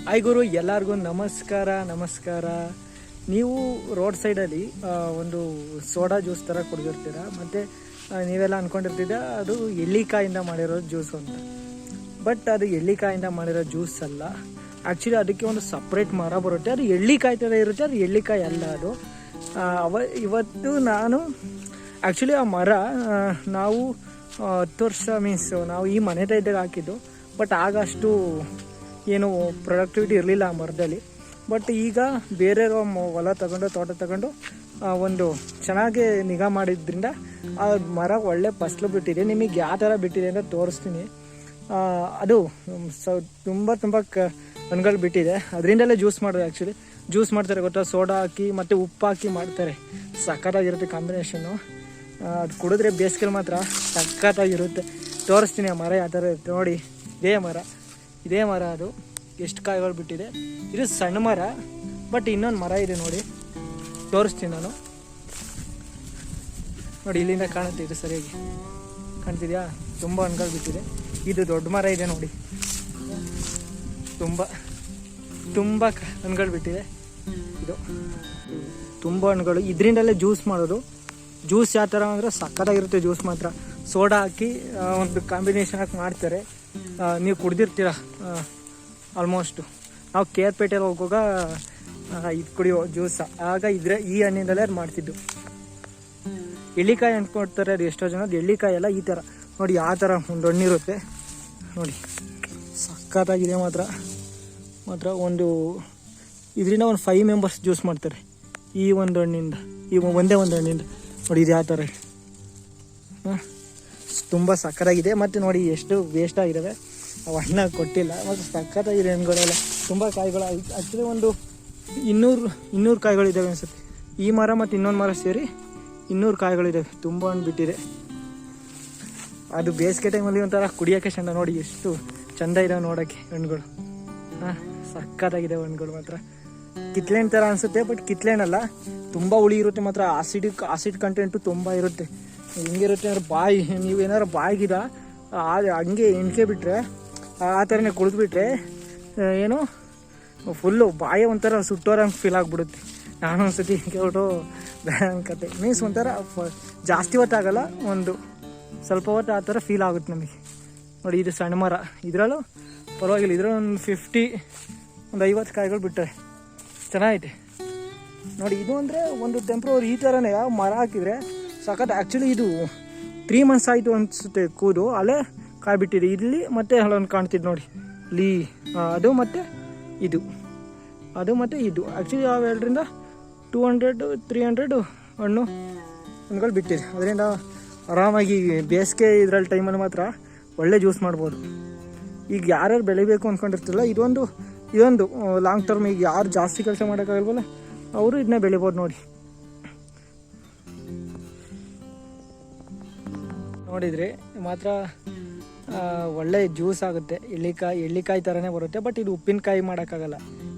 Hi ಗುರು, ಎಲ್ಲರಿಗೂ ನಮಸ್ಕಾರ. ನೀವು ರೋಡ್ ಸೈಡಲ್ಲಿ ಒಂದು ಸೋಡಾ ಜ್ಯೂಸ್ ಥರ ಕುಡಿದಿರ್ತೀರ. ಮತ್ತು ನೀವೆಲ್ಲ ಅಂದ್ಕೊಂಡಿರ್ತೀರ ಅದು ಎಳ್ಳಿಕಾಯಿಂದ ಮಾಡಿರೋ ಜ್ಯೂಸು ಅಂತ. ಬಟ್ ಅದು ಎಳ್ಳಿಕಾಯಿಂದ ಮಾಡಿರೋ ಜ್ಯೂಸ್ ಅಲ್ಲ. ಆ್ಯಕ್ಚುಲಿ ಅದಕ್ಕೆ ಒಂದು ಸಪ್ರೇಟ್ ಮರ ಬರುತ್ತೆ, ಅದು ಎಳ್ಳಿಕಾಯಿ ಥರ ಇರುತ್ತೆ. ಅದು ಎಳ್ಳಿಕಾಯಿ ಅಲ್ಲ ಅದು. ಇವತ್ತು ನಾನು ಆ್ಯಕ್ಚುಲಿ ಆ ಮರ ನಾವು 10 ವರ್ಷ ನಾವು ಈ ಮನೆದ ಇದ್ದಾಗ ಹಾಕಿದ್ದು. ಬಟ್ ಆಗ ಅಷ್ಟು ಏನು ಪ್ರೊಡಕ್ಟಿವಿಟಿ ಇರಲಿಲ್ಲ ಆ ಮರದಲ್ಲಿ. ಬಟ್ ಈಗ ಬೇರೆ ಹೊಲ ತೋಟ ತಗೊಂಡು ಒಂದು ಚೆನ್ನಾಗಿ ನಿಗಾ ಮಾಡಿದ್ರಿಂದ ಆ ಮರ ಒಳ್ಳೆ ಫಸಲು ಬಿಟ್ಟಿದೆ. ನಿಮಗೆ ಯಾವ ಥರ ಬಿಟ್ಟಿದೆ ಅಂತ ತೋರಿಸ್ತೀನಿ. ಅದು ತುಂಬ ಹಣ್ಣುಗಳು ಬಿಟ್ಟಿದೆ. ಅದರಿಂದಲೇ ಜ್ಯೂಸ್ ಮಾಡೋದು. ಆ್ಯಕ್ಚುಲಿ ಜ್ಯೂಸ್ ಮಾಡ್ತಾರೆ ಗೊತ್ತಾ, ಸೋಡಾ ಹಾಕಿ ಮತ್ತು ಉಪ್ಪು ಹಾಕಿ ಮಾಡ್ತಾರೆ. ಸಖತ್ತಾಗಿರುತ್ತೆ ಕಾಂಬಿನೇಷನ್ನು. ಅದು ಕುಡಿದ್ರೆ ಬೇಸಿಗೆಲಿ ಮಾತ್ರ ಸಖತ್ತಾಗಿರುತ್ತೆ. ತೋರಿಸ್ತೀನಿ ಆ ಮರ ಯಾವ ಥರ ಇರುತ್ತೆ ನೋಡಿ. ಇದೇ ಮರ ಅದು ಎಷ್ಟು ಕಾಯಿಗಳು ಬಿಟ್ಟಿದೆ. ಇದು ಸಣ್ಣ ಮರ, ಬಟ್ ಇನ್ನೊಂದು ಮರ ಇದೆ ನೋಡಿ, ತೋರಿಸ್ತೀನಿ ನಾನು. ನೋಡಿ, ಇಲ್ಲಿಂದ ಕಾಣುತ್ತೆ, ಇದು ಸರಿಯಾಗಿ ಕಾಣ್ತಿದ್ಯಾ? ತುಂಬ ಹಣ್ಣುಗಳು ಬಿಟ್ಟಿದೆ. ಇದು ದೊಡ್ಡ ಮರ ಇದೆ ನೋಡಿ, ತುಂಬ ಹಣ್ಣುಗಳು ಬಿಟ್ಟಿದೆ. ಇದು ತುಂಬ ಹಣ್ಣುಗಳು. ಇದರಿಂದಲೇ ಜ್ಯೂಸ್ ಮಾಡೋದು. ಜ್ಯೂಸ್ ಯಾವ ಥರ ಅಂದರೆ ಸಕ್ಕತ್ತಾಗಿರುತ್ತೆ ಜ್ಯೂಸ್ ಮಾತ್ರ. ಸೋಡಾ ಹಾಕಿ ಒಂದು ಕಾಂಬಿನೇಷನ್ ಹಾಕಿ ಮಾಡ್ತಾರೆ. ನೀವು ಕುಡ್ದಿರ್ತೀರ ಆಲ್ಮೋಸ್ಟು. ನಾವು ಕೇರ್ಪೇಟೆಯಲ್ಲಿ ಹೋಗುವಾಗ ಇದು ಕುಡಿಯೋ ಜ್ಯೂಸ ಆಗ ಈ ಹಣ್ಣಿಂದಲೇ ಅದು ಮಾಡ್ತಿದ್ದು. ಎಳ್ಳಿಕಾಯಿ ಅಂದ್ಕೊಡ್ತಾರೆ ಅದು ಎಷ್ಟೋ ಜನ. ಅದು ಎಳ್ಳಿಕಾಯಿ ಎಲ್ಲ ಈ ಥರ ನೋಡಿ, ಆ ಥರ ಒಂದು ಹಣ್ಣಿರುತ್ತೆ ನೋಡಿ. ಸಖತ್ತಾಗಿದೆ ಮಾತ್ರ ಒಂದು ಇದರಿಂದ ಒಂದು 5 ಮೆಂಬರ್ಸ್ ಜ್ಯೂಸ್ ಮಾಡ್ತಾರೆ ಈ ಒಂದು ಹಣ್ಣಿಂದ. ಒಂದೇ ಒಂದು ಹಣ್ಣಿಂದ ನೋಡಿ. ಇದು ಯಾವ ಥರ ತುಂಬ ಸಕ್ಕತ್ತಾಗಿದೆ. ಮತ್ತು ನೋಡಿ ಎಷ್ಟು ವೇಸ್ಟ್ ಆಗಿದ್ದಾವೆ, ಅವು ಹಣ್ಣ ಕೊಟ್ಟಿಲ್ಲ. ಮತ್ತು ಸಕ್ಕತ್ತಾಗಿದೆ ಹಣ್ಣುಗಳೆಲ್ಲ. ತುಂಬ ಕಾಯಿಗಳು. ಆ್ಯಕ್ಚುಲಿ ಒಂದು 200 ಕಾಯಿಗಳಿದ್ದಾವೆ ಅನಿಸುತ್ತೆ. ಈ ಮರ ಮತ್ತು ಇನ್ನೊಂದು ಮರ ಸೇರಿ 200 ಕಾಯಿಗಳಿದ್ದಾವೆ. ತುಂಬ ಹಣ್ಣು ಬಿಟ್ಟಿದೆ. ಅದು ಬೇಸಿಗೆ ಟೈಮಲ್ಲಿ ಒಂಥರ ಕುಡಿಯೋಕ್ಕೆ ಚೆಂದ. ನೋಡಿ ಎಷ್ಟು ಚೆಂದ ಇದಾವೆ ನೋಡೋಕ್ಕೆ ಹಣ್ಣುಗಳು. ಸಕ್ಕತ್ತಾಗಿದೆ ಹಣ್ಣುಗಳು ಮಾತ್ರ. ಕಿತ್ಲೆಹಣ್ಣು ಥರ ಅನಿಸುತ್ತೆ, ಬಟ್ ಕಿತ್ಲೆಹಣ್ಣಲ್ಲ. ತುಂಬ ಹುಳಿ ಇರುತ್ತೆ ಮಾತ್ರ. ಆಸಿಡ್ ಕಂಟೆಂಟು ತುಂಬ ಇರುತ್ತೆ. ಹೆಂಗಿರುತ್ತೆ ಅಂದರೆ ನೀವೇನಾದ್ರು ಬಾಯಿಗಿದ ಹಂಗೆ ಎಣ್ಕೆ ಬಿಟ್ಟರೆ, ಆ ಥರನೇ ಕುಡಿದ್ಬಿಟ್ರೆ ಏನು ಫುಲ್ಲು ಬಾಯಿ ಒಂಥರ ಸುಟ್ಟೋರಂಗೆ ಫೀಲ್ ಆಗಿಬಿಡುತ್ತೆ. ನಾನು ಒಂದ್ಸತಿ ಕೇಳ್ಬಿಟ್ಟು ಬೇಡ ಅನ್ಕತೆ. ಮೀನ್ಸ್ ಒಂಥರ ಜಾಸ್ತಿ ಹೊತ್ತಾಗಲ್ಲ, ಒಂದು ಸ್ವಲ್ಪ ಹೊತ್ತು ಆ ಥರ ಫೀಲ್ ಆಗುತ್ತೆ ನಮಗೆ. ನೋಡಿ, ಇದು ಸಣ್ಣ ಮರ. ಇದರಲ್ಲೂ ಪರವಾಗಿಲ್ಲ. ಇದರಲ್ಲಿ ಒಂದು 50 ಕಾಯಿಗಳು ಬಿಟ್ಟರೆ ಚೆನ್ನಾಗೈತೆ ನೋಡಿ. ಇದು ಅಂದರೆ ಒಂದು ಟೆಂಪ್ರವರಿ ಈ ಥರನೇ ಮರ ಹಾಕಿದರೆ ಸಖತ್. ಆ್ಯಕ್ಚುಲಿ ಇದು 3 ಮಂತ್ಸ್ ಆಯಿತು ಅನಿಸುತ್ತೆ ಕೂದು. ಅಲ್ಲೇ ಕಾಯಿ ಬಿಟ್ಟಿದೆ. ಇಲ್ಲಿ ಮತ್ತೆ ಅಲ್ಲೊಂದು ಕಾಣ್ತಿದ್ದು ನೋಡಿ, ಇಲ್ಲಿ ಅದು ಮತ್ತು ಇದು. ಆ್ಯಕ್ಚುಲಿ ಅವೆರಡರಿಂದ 200-300 ಹಣ್ಣುಗಳು ಬಿಟ್ಟಿದೆ. ಅದರಿಂದ ಆರಾಮಾಗಿ ಬೇಸಿಗೆ ಇದರಲ್ಲಿ ಟೈಮಲ್ಲಿ ಮಾತ್ರ ಒಳ್ಳೆ ಜ್ಯೂಸ್ ಮಾಡ್ಬೋದು. ಈಗ ಯಾರ್ಯಾರು ಬೆಳಿಬೇಕು ಅಂದ್ಕೊಂಡಿರ್ತಿಲ್ಲ, ಇದೊಂದು ಲಾಂಗ್ ಟರ್ಮ್. ಈಗ ಯಾರು ಜಾಸ್ತಿ ಕೆಲಸ ಮಾಡೋಕ್ಕಾಗಲ್ವಲ್ಲ, ಅವರು ಇದನ್ನ ಬೆಳಿಬೋದು ನೋಡಿ. ನೋಡಿದರೆ ಮಾತ್ರ ಒಳ್ಳೆ ಜ್ಯೂಸ್ ಆಗುತ್ತೆ. ಎಳ್ಳಿಕಾಯಿ ಥರನೇ ಬರುತ್ತೆ. ಬಟ್ ಇದು ಉಪ್ಪಿನಕಾಯಿ ಮಾಡೋಕ್ಕಾಗಲ್ಲ.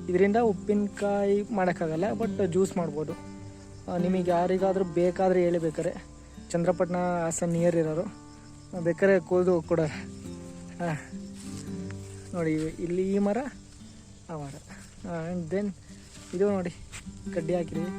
ಇದರಿಂದ ಉಪ್ಪಿನಕಾಯಿ ಮಾಡೋಕ್ಕಾಗಲ್ಲ, ಬಟ್ ಜ್ಯೂಸ್ ಮಾಡ್ಬೋದು. ನಿಮಗೆ ಯಾರಿಗಾದರೂ ಬೇಕಾದರೆ ಹೇಳಿ, ಬೇಕಾರೆ ಚಂದ್ರಪಟ್ಟಣ ಹಾಸನ್ ನಿಯರ್ ಇರೋರು ಬೇಕಾದ್ರೆ ಕೂದು ಕೊಡೋರು. ನೋಡಿ, ಇಲ್ಲಿ ಈ ಮರ, ಆ ಮರ. ಆ್ಯಂಡ್ ದೆನ್ ಇದು ನೋಡಿ, ಕಡ್ಡಿ ಹಾಕಿದ್ದೀವಿ.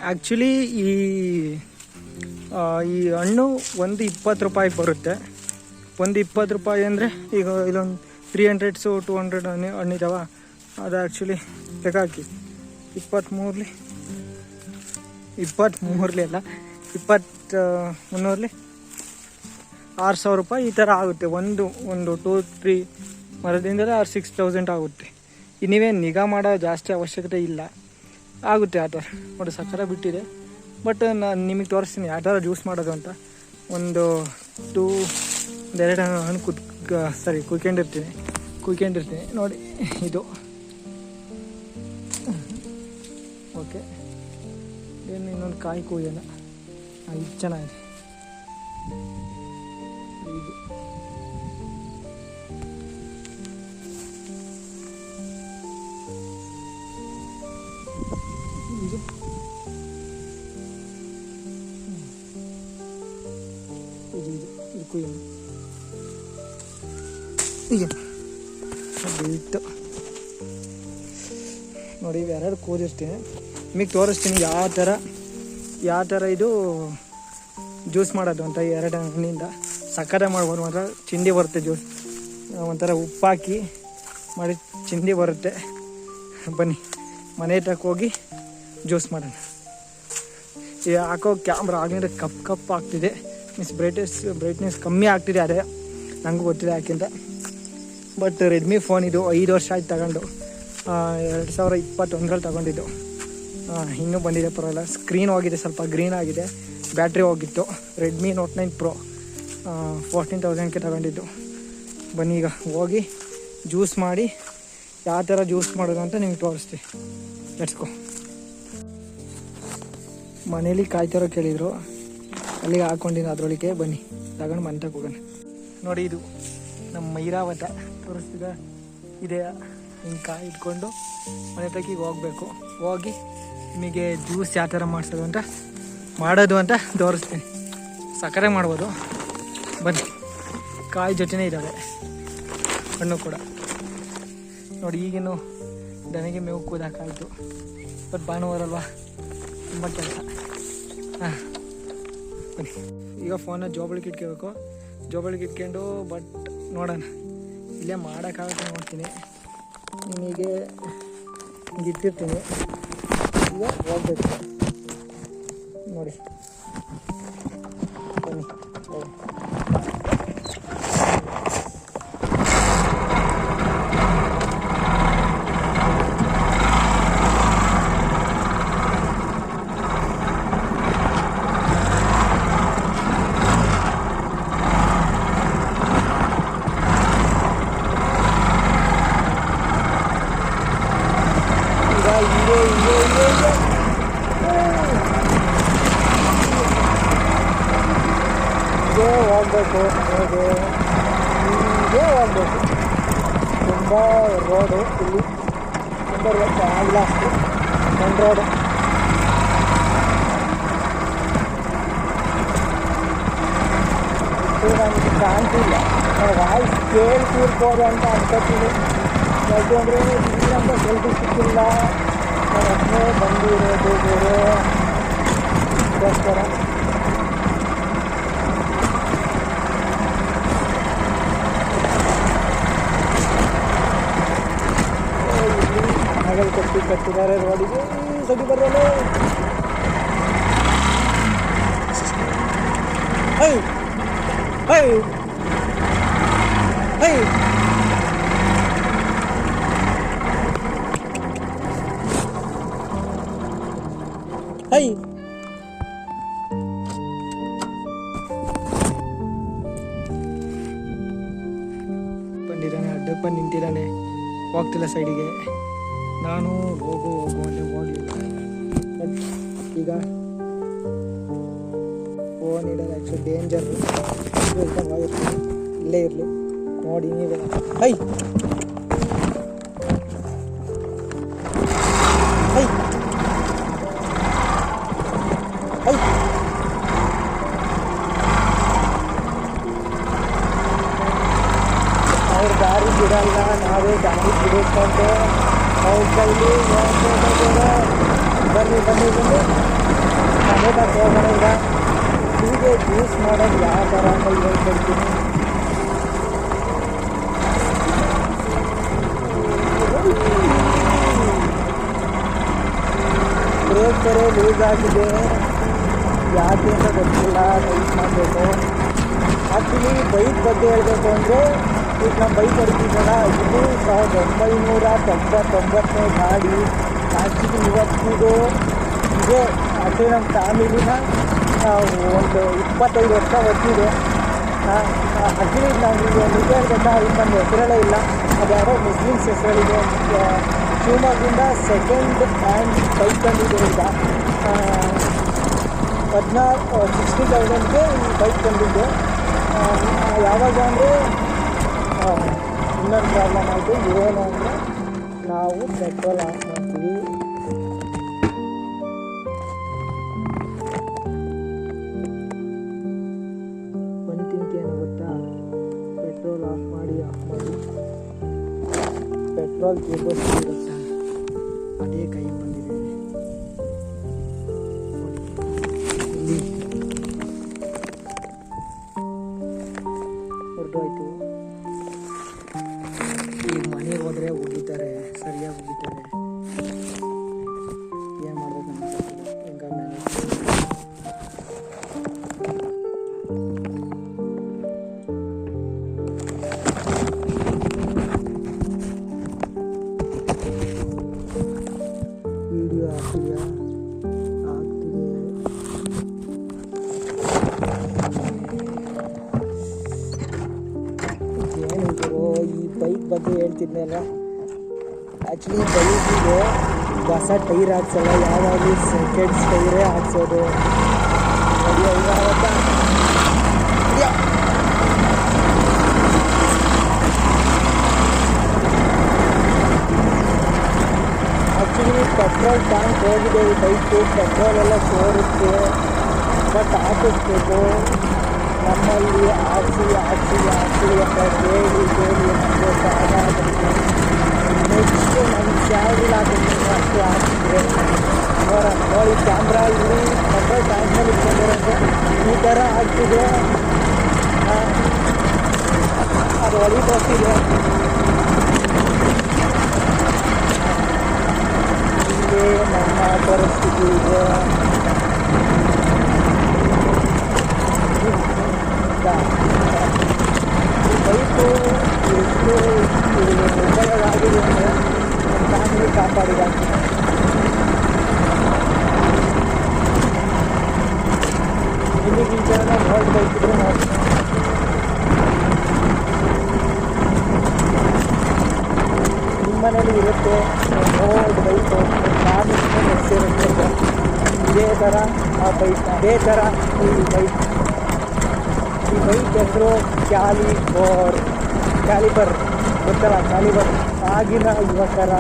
ಆ್ಯಕ್ಚುಲಿ ಈ ಹಣ್ಣು ಒಂದು 20 ರೂಪಾಯಿಗೆ ಬರುತ್ತೆ. ಒಂದು 20 ರೂಪಾಯಿ ಅಂದರೆ ಈಗ ಇಲ್ಲೊಂದು 300 200 ಹಣ್ಣಿದಾವ. ಅದು ಆ್ಯಕ್ಚುಲಿ ಲೆಕ್ಕ ಹಾಕಿ 23 ಅಲ್ಲ 300 6,000 ರೂಪಾಯಿ ಈ ಥರ ಆಗುತ್ತೆ. ಒಂದು 2-3 ಮರದಿಂದಲೇ 6,000 ಆಗುತ್ತೆ. ನೀವೇ ನಿಗಾ ಮಾಡೋ ಜಾಸ್ತಿ ಅವಶ್ಯಕತೆ ಇಲ್ಲ, ಆಗುತ್ತೆ ಆ ಥರ. ನೋಡಿ ಸಕ್ಕರೆ ಬಿಟ್ಟಿದೆ. ಬಟ್ ನಾನು ನಿಮಗೆ ತೋರಿಸ್ತೀನಿ ಯಾವ ಥರ ಜ್ಯೂಸ್ ಮಾಡೋದು ಅಂತ. ಒಂದು 2 ಹಣ್ಣು ಕುಯ್ಕೊಂಡಿರ್ತೀನಿ ನೋಡಿ. ಇದು ಓಕೆ. ಏನು ಇನ್ನೊಂದು ಕಾಯಿ ಕುಯ್ಯೋಣ. ಇದು ಚೆನ್ನಾಗಿದೆ. ಇದು ಕುಯ್ಯೋಣ. ಈಗ ಬಿಟ್ಟು ನೋಡಿ ಇವೆರಡು ಕೂದಿರ್ತೀನಿ. ನಿಮಗೆ ತೋರಿಸ್ತೀನಿ ಯಾವ ಥರ ಇದು ಜ್ಯೂಸ್ ಮಾಡೋದು ಅಂತ. 2 ಹಣ್ಣಿಂದ ಸಕ್ಕರೆ ಮಾಡ್ಬೋದು, ಮಾತ್ರ ಚಿಂದಿ ಬರುತ್ತೆ ಜ್ಯೂಸ್. ಒಂಥರ ಉಪ್ಪಾಕಿ ಮಾಡಿ ಚಿಂದಿ ಬರುತ್ತೆ. ಬನ್ನಿ ಮನೆ ತಕ್ಕ ಹೋಗಿ ಜ್ಯೂಸ್ ಮಾಡೋಣ. ಈಗ ಹಾಕೋ ಕ್ಯಾಮ್ರಾ ಆಗಿಂದ ಕಪ್ ಆಗ್ತಿದೆ. ಬ್ರೈಟ್ನೆಸ್ ಕಮ್ಮಿ ಆಗ್ತಿದೆ. ಅದೇ ನನಗೂ ಗೊತ್ತಿದೆ ಯಾಕೆಂತ. ಬಟ್ ರೆಡ್ಮಿ ಫೋನ್ ಇದು 5 ವರ್ಷ ಆಯ್ತು ತಗೊಂಡು. 2021 ತಗೊಂಡಿದ್ದು. ಇನ್ನೂ ಬಂದಿದೆ, ಪರವಾಗಿಲ್ಲ. ಸ್ಕ್ರೀನ್ ಹೋಗಿದೆ, ಸ್ವಲ್ಪ ಗ್ರೀನ್ ಆಗಿದೆ. ಬ್ಯಾಟ್ರಿ ಹೋಗಿತ್ತು. ರೆಡ್ಮಿ ನೋಟ್ 9 Pro 14,000ಕ್ಕೆ ತಗೊಂಡಿದ್ದು. ಬನ್ನಿ ಈಗ ಹೋಗಿ ಜ್ಯೂಸ್ ಮಾಡಿ ಯಾವ ಥರ ಜ್ಯೂಸ್ ಮಾಡೋದು ಅಂತ ನಿಮ್ಗೆ ತೋರಿಸ್ತೀವಿ. Let's go. ಮನೇಲಿ ಕಾಯ್ತಾರೋ ಕೇಳಿದರು, ಅಲ್ಲಿಗೆ ಹಾಕ್ಕೊಂಡಿದ್ದು. ಅದರೊಳಗೆ ಬನ್ನಿ ತಗೊಂಡು ಮನೆ ತಗ ಹೋಗೋಣ. ನೋಡಿ ಇದು ನಮ್ಮ ಐರಾವತ ತೋರಿಸ್ತಿದ ಇದೆಯಾ. ಹಿಂಗೆ ಕಾಯಿ ಇಟ್ಕೊಂಡು ಮನೆ ತಗಿಗೆ ಹೋಗಬೇಕು. ಹೋಗಿ ನಿಮಗೆ ಜ್ಯೂಸ್ ಯಾವ ಥರ ಮಾಡೋದು ಅಂತ ತೋರಿಸ್ತೀನಿ. ಸಕ್ಕರೆ ಮಾಡ್ಬೋದು. ಬನ್ನಿ, ಕಾಯಿ ಜೊತೆನೇ ಇದ್ದಾವೆ, ಹಣ್ಣು ಕೂಡ. ನೋಡಿ ಈಗೇನು ದನಿಗೆ ಮೇವು ಕೂದಾಕಾಯಿತು. ಬಟ್ ಭಾನುವಾರ ಅಲ್ವಾ, ತುಂಬ ಕೆಲಸ. ಬನ್ನಿ ಈಗ ಫೋನ್ನ ಜೋಬಳಿಗೆ ಇಟ್ಕೋಬೇಕು. ಜೋಬಳಿಗೆ ಇಟ್ಕೊಂಡು ಬಟ್ ನೋಡೋಣ ಇಲ್ಲೇ ಮಾಡೋಕ್ಕಾಗುತ್ತೆ ನೋಡ್ತೀನಿ. ನಿಮಗೆ ಹಿಂಗೆ ಇಟ್ಟಿರ್ತೀನಿ. ಈಗ ಹೋಗ್ಬೇಕು ನೋಡಿ. ಬನ್ನಿ ಹೋಗ್ಬೇಕು. ಹೀಗೆ ಹೋಗ್ಬೇಕು. ತುಂಬ ರೋಡು ಇಲ್ಲಿ ತುಂಬ ಆಗಿಲ್ಲ ಅಷ್ಟು ಒಂದು ರೋಡು. ನನಗೆ ಕಾಣ್ತಿಲ್ಲ. ವಾಯ್ಸ್ ಕೇಳ್ತಿರ್ಬೋದು ಅಂತ ಅನ್ಕೋತೀನಿ. ಯಾಕೆಂದರೆ ಇಲ್ಲಂತ ಸೆಲ್ಫಿ ಸಿಕ್ಕಿಲ್ಲ. ನಾನು ಒಬ್ಬನೇ ಬಂದಿರೋದು ಬೇರೆಗೋಸ್ಕರ. ಕಟ್ಟಿದ್ದಾರೆ ರೋಡಿಗೆ. ಸಡಿ ಬರೋಲ್ಲ. High high high high. ಬಂದಿದ್ದಾನೆ, ಅಡ್ಡಕ್ಕೆ ಬಂದು ನಿಂತಿದ್ದಾನೆ, ಹೋಗ್ತಿಲ್ಲ ಸೈಡಿಗೆ. ನಾನು ಹೋಗು ಅಂದರೆ ಹೋಗಲಿಲ್ಲ. ಬಟ್ ಈಗ ಫೋನ್ ಇಡೋದು ಆ್ಯಕ್ಚುಲಿ ಡೇಂಜರು. ಇಲ್ಲೇ ಇರಲಿ ನೋಡಿ ನೀವೇ. High high high. ಅವ್ರ ದಾರಿ ಬಿಡಲ್ಲ, ನಾವೇ ದಾರಿ ಬಿಡಿಸ್ಕೊಂಡು ಅವ್ರ ಕೈಲಿ ಬನ್ನಿ ಬನ್ನಿ ಬನ್ನಿ. ಟೊಮೆಟೊ ಹೋಗೋಣ. ಈಗ ಹೀಗೆ ಜ್ಯೂಸ್ ಮಾಡೋದು ಯಾವ ಥರ ಅಂತ ಹೇಳ್ಕೊಡ್ತೀನಿ. ಬ್ರೇಕ್ ಬೇರೆ ಲೂಸ್ ಆಗಿದೆ, ಯಾಕೆ ಅಂತ ಗೊತ್ತಿಲ್ಲ, ಟೈಟ್ ಮಾಡಬೇಕು. ಆ್ಯಕ್ಚುಲಿ ಬೈಕ್ ಬಗ್ಗೆ ಹೇಳಬೇಕು ಅಂದರೆ, ಈಗ ನಮ್ಮ ಬೈಕ್ ಹೊಡಿತೀವಲ್ಲ, ಇದು 1999ನೇ ಗಾಡಿ. ಆ್ಯಕ್ಚುಲಿ ಇವತ್ತಿದು ಇದೆ. ಆ್ಯಕ್ಚುಲಿ ನಮ್ಮ ಫ್ಯಾಮಿಲಿನ ಒಂದು 25 ವರ್ಷ ಹೊತ್ತಿದೆ. ಆ್ಯಕ್ಚುಲಿ ನಾವು ನಿಜ ಹೇಳ್ಬೇಕಾ, ಇದು ನಮ್ಮ ಹೆಸರಲ್ಲೇ ಇಲ್ಲ, ಅದು ಯಾರೋ ಮುಸ್ಲಿಮ್ಸ್ ಹೆಸರಲ್ಲಿದೆ. ಶಿವಮೊಗ್ಗದಿಂದ ಸೆಕೆಂಡ್ ಹ್ಯಾಂಡ್ ಬೈಕ್ ತಂದಿದೆ. ಈಗ 16,000ಗೆ ಈ ಬೈಕ್ ತಂದಿದ್ದು. ಯಾವಾಗ ಅಂದರೆ ಇನ್ನೊಂದು ಪ್ರಾಬ್ಲಮ್ ಆಯಿತು. ಏನು ಅಂದರೆ ನಾವು ಪೆಟ್ರೋಲ್ ಆಫ್ ಮಾಡ್ತೀವಿ. ಒಂದು ತಿಂಕ್ ಏನು ಗೊತ್ತಾ, ಪೆಟ್ರೋಲ್ ಆಫ್ ಮಾಡಿ ಪೆಟ್ರೋಲ್ ಇರುತ್ತೆ, ಅದೇ ಕೈ ಬಂದಿದೆ. ಇಲ್ಲಿ ಹೊರಟೋಯ್ತು. ಈಗ ಮನೆಗೆ ಹೋದರೆ ಹೋಗಿದ್ದಾರೆ, ಸರಿಯಾಗಿ ಹೋಗಿದ್ದಾರೆ. ಏನು ಮಾಡ್ಬೇಕು ಅಂತ ಹೆಂಗ ಮ್ಯಾನೇಜ್. ವಿಡಿಯೋ ಆಗ್ತಿದೆಯಾ? ಆಗ್ತಿದೆ. ಏನಿದ್ರು ಈ ಬೈಕ್ ಬಗ್ಗೆ ಹೇಳ್ತಿದ್ನಲ್ಲ, ಆ್ಯಕ್ಚುಲಿ ಬೈಕಿಗೆ ಹೊಸ ಟೈರ್ ಹಾಕ್ಸಲ್ಲ, ಯಾವಾಗಲೂ ಸೆಕೆಂಡ್ಸ್ ಟೈರೇ ಹಾಕ್ಸೋದು. ಆ್ಯಕ್ಚುಲಿ ಪೆಟ್ರೋಲ್ ಟ್ಯಾಂಕ್ ಹೋಗಿದೆ ಈ ಬೈಕು, ಪೆಟ್ರೋಲೆಲ್ಲ ಸೋರುತ್ತೆ. ಬಟ್ ಹಾಕಿಸ್ಬೇಕು. ನಮ್ಮಲ್ಲಿ ಹಾಕ್ಸಿ ಅಂತ ಕೇಳಿ ನಮಗೆ ಸಾಕಾಗುತ್ತೆ. ನೆಕ್ಸ್ಟ್ ನಮ್ಮ ಸ್ಯಾಲ್ರಿಲಿ ಹಾಕಿದ್ರೆ ಅಷ್ಟು ಹಾಕಿದ್ರೆ ನೋಡಿ ಕ್ಯಾಮ್ರಾ ಇಲ್ಲಿ ಪೆಟ್ರೋಲ್ ಟ್ಯಾಂಕ್ನಲ್ಲಿ ಇಟ್ಕೊಂಡಿರೋದು ಈ ಥರ ಆಗ್ತಿದೆ. ಅದು ಹೊಡಿಬೋಗ್ತಿದೆ. ಹೀಗೆ ನಮ್ಮ ಪರಿಸ್ಥಿತಿ ಇದೆ. ಈ ಬೈಕು ಎಷ್ಟು ಉಪಯೋಗ ಆಗಿದೆ ಅಂದರೆ ನಮ್ಮ ಫ್ಯಾಮಿಲಿ ಕಾಪಾಡಿದ. ಇಲ್ಲಿಗೆ ಈ ಜನ ಓಲ್ಡ್ ಬೈಕ್ ಇದ್ರೆ ನೋಡಿ, ನಿಮ್ಮ ಮನೇಲಿ ಇರುತ್ತೆ ಓಲ್ಡ್ ಬೈಕು, ಫ್ಯಾಮಿಲಿಗೆ ನೆನೆಸಿರುತ್ತೆ. ಇದೇ ಥರ ಆ ಬೈಕ್, ಅದೇ ಥರ ಈ ಬೈಕ್ ಹೆಸರು ಕ್ಯಾಲಿಬರ್ ಗೊತ್ತಲ್ಲ, ಕ್ಯಾಲಿಬರ್. ಆಗಿನ ಯುವಕರ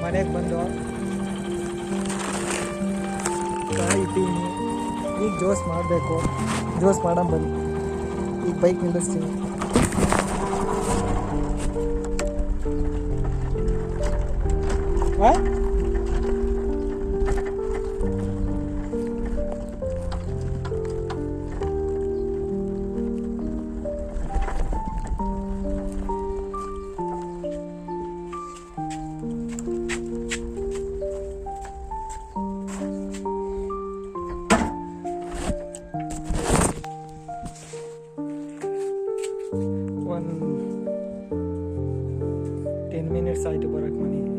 ಮನೆಗೆ ಬಂದು ಕಾಯ್ತೀನಿ. ಈಗ ಜ್ಯೂಸ್ ಮಾಡಬೇಕು. ಜ್ಯೂಸ್ ಮಾಡೋಣ ಬನ್ನಿ. ಈಗ ಬೈಕ್ ನಿಲ್ಲಿಸ್ತೀನಿ. ಒಂದು 10 ಮಿನಿಟ್ಸ್ ಆಯಿತು ಬರೋಕ್ಕೆ ಮನೆಗೆ.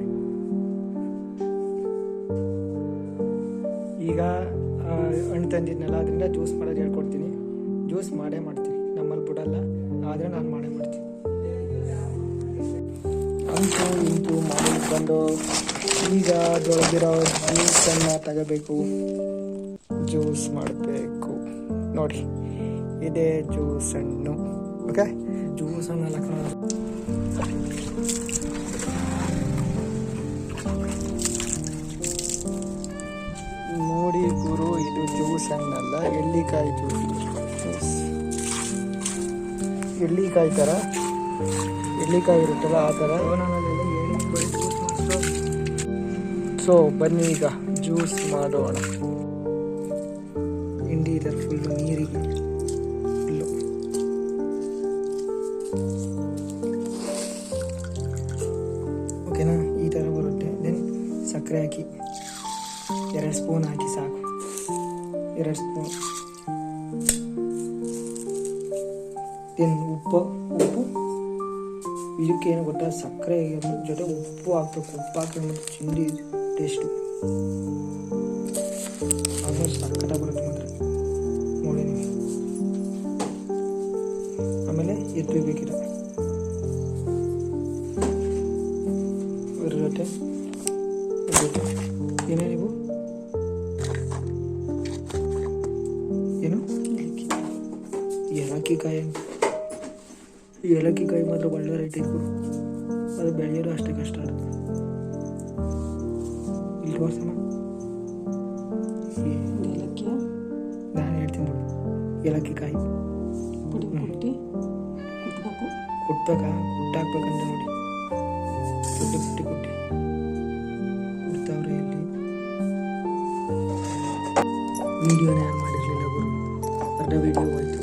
ಈಗ ಹಣ್ಣು ತಂದಿದ್ನಲ್ಲ, ಅದರಿಂದ ಜ್ಯೂಸ್ ಮಾಡೋದು ಹೇಳ್ಕೊಡ್ತೀನಿ. ಜ್ಯೂಸ್ ಮಾಡೇ ಮಾಡ್ತೀನಿ, ನಮ್ಮಲ್ಲಿ ಬಿಡಲ್ಲ, ಆದರೆ ನಾನು ಮಾಡೇ ಮಾಡ್ತೀನಿ. ಇಂತೂ ಮನೆಗೆ ಬಂದು ಈಗ ಅದರೊಳಗಿರೋ ಜ್ಯೂಸನ್ನು ತಗೋಬೇಕು, ಜ್ಯೂಸ್ ಮಾಡಬೇಕು. ನೋಡಿ, ಇದೇ ಜ್ಯೂಸ್ ಹಣ್ಣು. ಓಕೆ, ಜ್ಯೂಸ್ ಹಣ್ಣೆಲ್ಲ ನೋಡಿ ಗುರು, ಇದು ಜ್ಯೂಸ್ ಹಣ್ಣಲ್ಲ, ಎಳ್ಳಿಕಾಯಿ ಜ್ಯೂಸ್. ಎಳ್ಳಿಕಾಯಿ ಥರ, ಎಳ್ಳಿಕಾಯಿ ಇರುತ್ತಲ್ಲ ಆ ಥರ. ಸೊ ಬನ್ನಿ ಈಗ ಜ್ಯೂಸ್ ಮಾಡೋಣ. ಹಿಂಡಿ ಇದರ ಫುಲ್ಲು ನೀರಿಗೆ ಫುಲ್ಲು. ಓಕೆನಾ, ಈ ಥರ ಬರುತ್ತೆ. ದೆನ್ ಸಕ್ಕರೆ ಹಾಕಿ 2 ಸ್ಪೂನ್ ಹಾಕಿ ಸಾಕು, 2 ಸ್ಪೂನ್. ದೆನ್ ಉಪ್ಪು ಇದಕ್ಕೇನು ಗೊತ್ತಾ, ಸಕ್ಕರೆ ಜೊತೆ ಉಪ್ಪು ಹಾಕ್ಬೇಕು. ಉಪ್ಪು ಹಾಕಿದ್ರೆ ಮತ್ತು ಚಿಂಡಿ ಟೇಸ್ಟು ಆಲ್ಮೋಸ್ಟ್ ಸಕ್ಕತ್ತಾಗಿ ಬರುತ್ತೆ ಮಾತ್ರ, ನೋಡಿ ನೀವು. ಆಮೇಲೆ ಎತ್ತಬೇಕಿಲ್ಲ ಇದ್ರ ಜೊತೆ ಏನೇ ನೀವು ಏನು ಏಲಕ್ಕಿಕಾಯಿ ಅಂತ. ಈ ಏಲಕ್ಕಿಕಾಯಿ ಮಾತ್ರ ಒಳ್ಳೆ ರೇಟ್ ಇತ್ತು, ಅದು ಬೆಳೆಯೋದು ಅಷ್ಟೇ ಕಷ್ಟ. ಅದು ಇಲ್ಲಿ ತೋರ್ಸೋಣ. ನಾನು ಹೇಳ್ತೀನಿ ನೋಡಿ, ಏಲಕ್ಕಿಕಾಯಿ ಕುಟ್ಬೇಕಾ, ಕುಟ್ಟಾಕ್ಬೇಕಂತ ನೋಡಿ. ಕುಟ್ಟಿ ಕುಡ್ತಾವ್ರೆ ಇಲ್ಲಿ. ವಿಡಿಯೋನ ಯಾರು ಮಾಡಿರಲಿಲ್ಲ ಗುರು, ಅರ್ಧ ವಿಡಿಯೋ ಹೋಯ್ತು.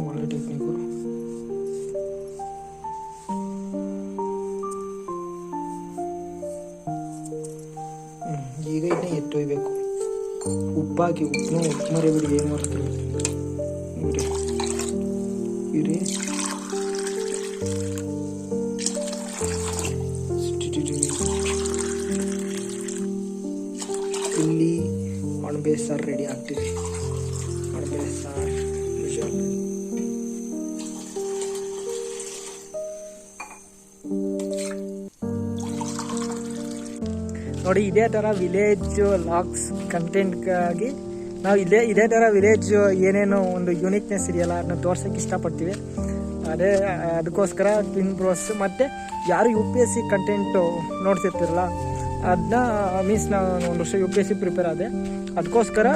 ಒಳ್ಳೆ ಟೆಕ್ನಿಕ್. ಈಗ ಇದನ್ನ ಎತ್ತೊಯ್ಬೇಕು. ಉಪ್ಪಾಕಿ, ಉಪ್ಪು ಮರಿಬಿಡಿ, ಏನು ಮಾಡ್ತೀವಿ ಇರಿ. ಇಲ್ಲಿ ಅಣಬೆ ಸಾರು ರೆಡಿ ಆಗ್ತಿದೆ. ಅಣಬೆ ಸಾರು ನೋಡಿ. ಇದೇ ಥರ ವಿಲೇಜ್ ಲಾಗ್ಸ್ ಕಂಟೆಂಟ್ಗಾಗಿ ನಾವು ಇದೇ ಥರ ವಿಲೇಜ್ ಏನೇನೋ ಒಂದು ಯೂನಿಕ್ನೆಸ್ ಇದೆಯಲ್ಲ ಅದನ್ನ ತೋರ್ಸೋಕ್ಕೆ ಇಷ್ಟಪಡ್ತೀವಿ. ಅದಕ್ಕೋಸ್ಕರ ಟ್ವಿನ್ ಬ್ರೋಸ್ ಮತ್ತು ಯಾರು UPSC ಕಂಟೆಂಟು ನೋಡ್ತಿರ್ತಿರಲ್ಲ, ಅದನ್ನ ಮೀನ್ಸ್ ನಾನು ಒಂದು ವರ್ಷ UPSC ಪ್ರಿಪೇರ್ ಆದೆ. ಅದಕ್ಕೋಸ್ಕರ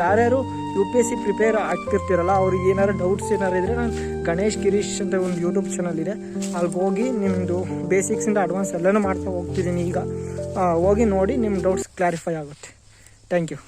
ಯಾರ್ಯಾರು UPSC ಪ್ರಿಪೇರ್ ಆಗ್ತಿರ್ತಿರಲ್ಲ, ಅವ್ರಿಗೆ ಏನಾರು ಡೌಟ್ಸ್ ಏನಾರು ಇದ್ದರೆ, ನಾನು ಗಣೇಶ್ ಗಿರೀಶ್ ಅಂತ ಒಂದು ಯೂಟ್ಯೂಬ್ ಚಾನಲ್ ಇದೆ, ಅಲ್ಲಿಗೆ ಹೋಗಿ ನಿಮ್ಮದು ಬೇಸಿಕ್ಸಿಂದ ಅಡ್ವಾನ್ಸ್ ಎಲ್ಲನೂ ಮಾಡ್ತಾ ಹೋಗ್ತಿದ್ದೀನಿ. ಈಗ ಹೋಗಿ ನೋಡಿ, ನಿಮ್ಮ ಡೌಟ್ಸ್ ಕ್ಲಾರಿಫೈ ಆಗುತ್ತೆ. Thank you.